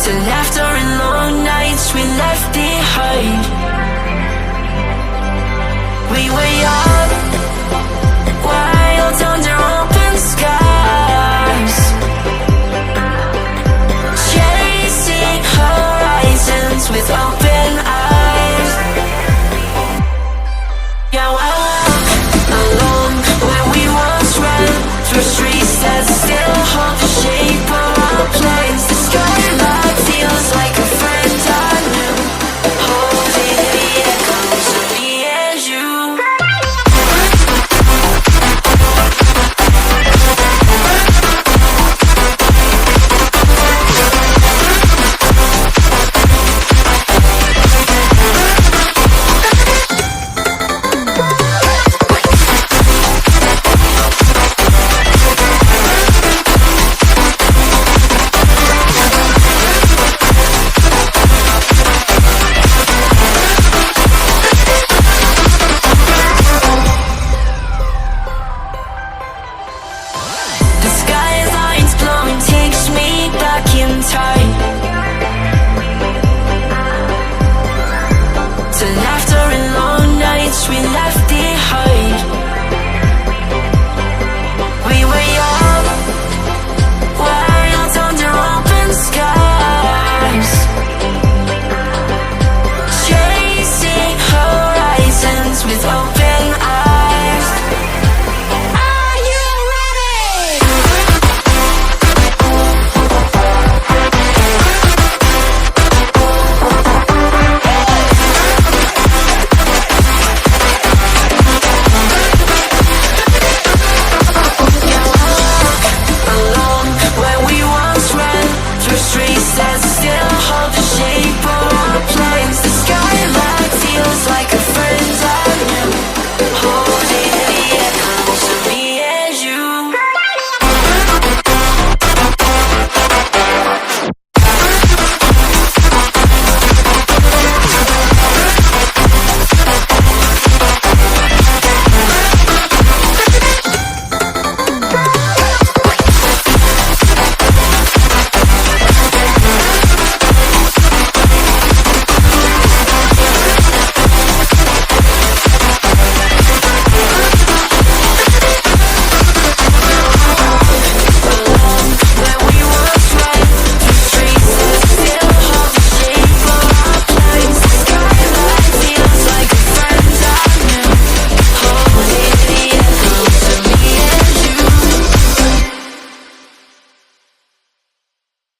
to laughter and long nights we left behind. We were young, wild under open skies, chasing horizons with open eyes. Yeah, I walk alone where we once ran, through streets that still hold the shape of our plans. The skyline feels like a friend I knew, holding the echoes of me and you. The skyline's blowing, takes me back in time.